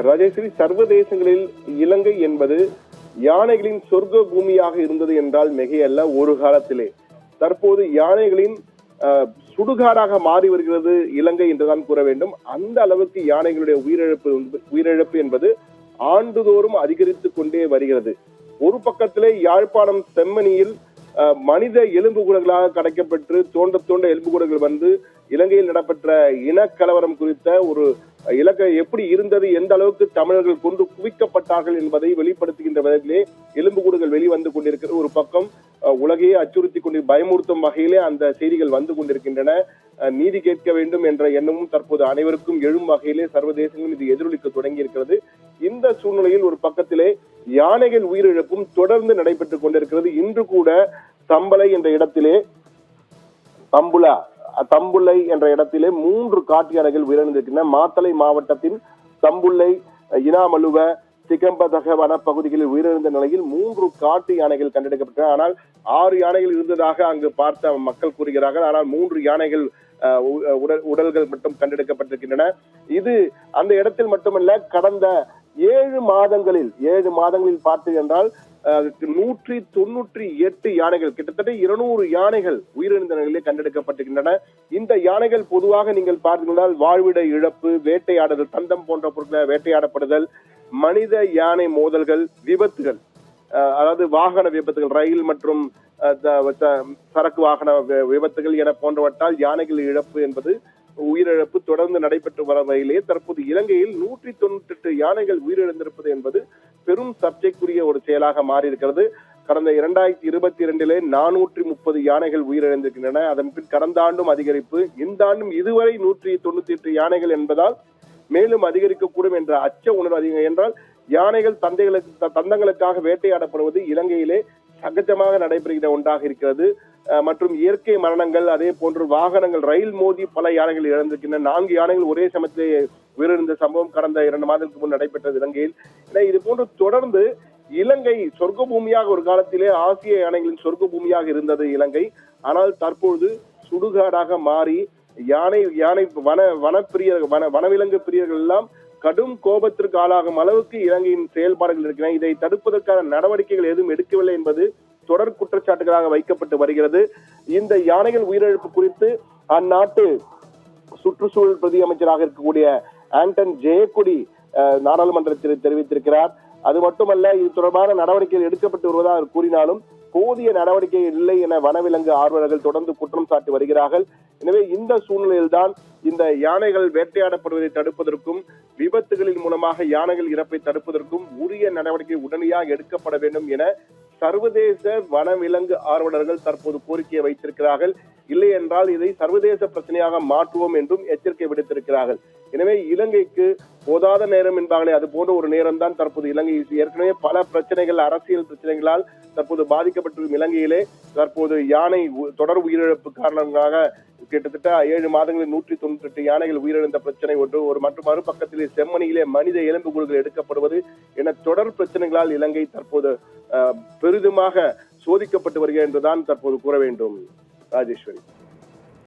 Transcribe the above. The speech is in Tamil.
ராஜேஸ்வரி, சர்வதேசங்களில் இலங்கை என்பது யானைகளின் சொர்க்க பூமியாக இருந்தது என்றால் மிகையல்ல. ஒரு காலத்திலே தற்போது யானைகளின் சுடுகாடாக மாறி வருகிறது இலங்கை என்றுதான் கூற வேண்டும். அந்த அளவுக்கு யானைகளுடைய உயிரிழப்பு என்பது ஆண்டுதோறும் அதிகரித்துக் கொண்டே வருகிறது. ஒரு பக்கத்திலே யாழ்ப்பாணம் செம்மணியில் மனித எலும்புக்கூடுகளாக கிடைக்கப்பட்டு தோண்ட எலும்புக்கூடுகள் வந்து இலங்கையில் நடைபெற்ற இனக்கலவரம் குறித்த ஒரு இலங்கை எப்படி இருந்தது, எந்த அளவுக்கு தமிழர்கள் கொண்டு குவிக்கப்பட்டார்கள் என்பதை வெளிப்படுத்துகின்ற விதத்திலே எலும்புக்கூடுகள் வெளிவந்து கொண்டிருக்கிறது. ஒரு பக்கம் உலகையே அச்சுறுத்தி கொண்டு பயமுறுத்தும் வகையிலே அந்த செய்திகள் வந்து கொண்டிருக்கின்றன. நீதி கேட்க வேண்டும் என்ற எண்ணமும் தற்போது அனைவருக்கும் எழும் வகையிலே சர்வதேசங்களும் இது எதிரொலிக்க தொடங்கி இருக்கிறது. இந்த சூழ்நிலையில் ஒரு பக்கத்திலே யானைகள் உயிரிழப்பும் தொடர்ந்து நடைபெற்றுக் கொண்டிருக்கிறது. இன்று கூட தம்பளை என்ற இடத்திலே தம்புள்ளை என்ற இடத்திலே 3 காட்டு யானைகள் உயிரிழந்திருக்கின்றன. மாத்தளை மாவட்டத்தின் தம்புள்ளை, இனாமலுவ, சிகம்பதக வனப்பகுதிகளில் உயிரிழந்த நிலையில் 3 காட்டு யானைகள் கண்டெடுக்கப்பட்டன. ஆனால் 6 யானைகள் இருந்ததாக அங்கு பார்த்த மக்கள் கூறுகிறார்கள். ஆனால் 3 யானைகள் உடல்கள் மட்டும் கண்டெடுக்கப்பட்டிருக்கின்றன. இது அந்த இடத்தில் மட்டுமல்ல, கடந்த 7 மாதங்களில் பார்த்து என்றால் 198 யானைகள், கிட்டத்தட்ட 200 யானைகள் உயிரிழந்த நிலையிலே கண்டெடுக்கப்பட்டிருக்கின்றன. இந்த யானைகள் பொதுவாக நீங்கள் பார்த்தீர்கள் வாழ்விட இழப்பு, வேட்டையாடுதல், தந்தம் போன்ற பொருட்களை வேட்டையாடப்படுதல், மனித யானை மோதல்கள், விபத்துகள், அதாவது வாகன விபத்துகள், ரயில் மற்றும் சரக்கு வாகன விபத்துகள் என போன்றவற்றால் யானைகள் இழப்பு என்பது உயிரிழப்பு தொடர்ந்து நடைபெற்று வர வகையிலே தற்போது இலங்கையில் 198 யானைகள் உயிரிழந்திருப்பது என்பது பெரும் சர்ச்சைக்குரிய ஒரு செயலாக மாறியிருக்கிறது. கடந்த 2022 430 யானைகள் உயிரிழந்திருக்கின்றன. அதன் பின் கடந்த ஆண்டும் அதிகரிப்பு, இந்த ஆண்டும் இதுவரை 198 யானைகள் என்பதால் மேலும் அதிகரிக்கக்கூடும் என்ற அச்ச உணர்வு அதிகம். என்றால் யானைகள் தந்தங்களுக்காக வேட்டையாடப்படுவது இலங்கையிலே சகஜமாக நடைபெறுகிற ஒன்றாக இருக்கிறது. மற்றும் இயற்கை மரணங்கள், அதே போன்று வாகனங்கள், ரயில் மோதி பல யானைகள் இழந்திருக்கின்றன. 4 யானைகள் ஒரே சமயத்திலே உயிரிழந்த சம்பவம் கடந்த 2 மாதங்களுக்கு முன் நடைபெற்றது இலங்கையில். இது போன்று தொடர்ந்து இலங்கை சொர்க்க பூமியாக ஒரு காலத்திலே ஆசிய யானைகளின் சொர்க்க பூமியாக இருந்தது இலங்கை. ஆனால் தற்பொழுது சுடுகாடாக மாறி யானை வனவிலங்கு பிரியர்கள் எல்லாம் கடும் கோபத்திற்கு ஆளாகும் அளவுக்கு இலங்கையின் செயல்பாடுகள் இருக்கின்றன. இதை தடுப்பதற்கான நடவடிக்கைகள் எதுவும் எடுக்கவில்லை என்பது தொடர் குற்றச்சாட்டுகளாக வைக்கப்பட்டு வருகிறது. இந்த யானைகள் உயிரிழப்பு குறித்து அந்நாட்டு சுற்றுச்சூழல் பிரதி அமைச்சராக இருக்கக்கூடிய ஆண்டன் ஜெயக்குடி நாடாளுமன்றத்தில் தெரிவித்திருக்கிறார். அது மட்டுமல்ல, இது தொடர்பான நடவடிக்கைகள் எடுக்கப்பட்டு வருவதாக கூறினாலும் போதிய நடவடிக்கை இல்லை என வனவிலங்கு ஆர்வலர்கள் தொடர்ந்து குற்றம் சாட்டி வருகிறார்கள். எனவே இந்த சூழ்நிலையில்தான் இந்த யானைகள் வேட்டையாடப்படுவதை தடுப்பதற்கும் விபத்துகளின் மூலமாக யானைகள் இறப்பை தடுப்பதற்கும் உரிய நடவடிக்கை உடனடியாக எடுக்கப்பட வேண்டும் என சர்வதேச வனவிலங்கு ஆர்வலர்கள் தற்போது கோரிக்கையை வைத்திருக்கிறார்கள். இல்லை என்றால் இதை சர்வதேச பிரச்சனையாக மாற்றுவோம் என்றும் எச்சரிக்கை விடுத்திருக்கிறார்கள். எனவே இலங்கைக்கு போதாத நேரம் என்பார்களே, அது போன்ற ஒரு நேரம் தான் தற்போது இலங்கை. ஏற்கனவே பல பிரச்சனைகள், அரசியல் பிரச்சனைகளால் தற்போது பாதிக்கப்பட்டிருக்கும் இலங்கையிலே தற்போது யானை தொடர் உயிரிழப்பு காரணமாக கிட்டத்தட்ட 7 மாதங்களில் 198 யானைகள் உயிரிழந்த பிரச்சனை ஒன்று, மற்றும் மறுபக்கத்திலே செம்மணியிலே மனித எலும்புக்கூடுகள் எடுக்கப்படுவது என தொடர் பிரச்சனைகளால் இலங்கை தற்போது பெரிதுமாக சோதிக்கப்பட்டு வருகிறது என்றுதான் தற்போது கூற வேண்டும். ராஜேஸ்வரி.